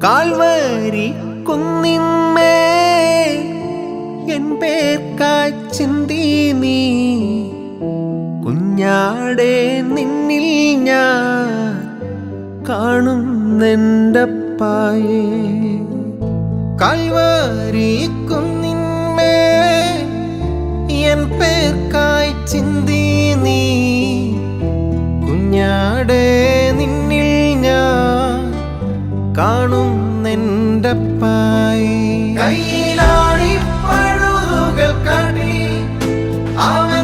Calvary കുന്നിന്മേൽ N പേർക്കായി ചിന്തി നീ കുഞ്ഞാടെ നിന്നിൽ ഞാൻ കാണുന്നെൻ്റപ്പായേ. കാൽവരി കുന്നിന്മേൽ എൻ പേർക്കായി ചിന്തി നീ കുഞ്ഞാടെ നിന്നിൽ ഞാൻ കാണുന്നെൻ്റപ്പായേ. കയ്യിലാണി പഴുതുകൾ കാട്ടി അവൻ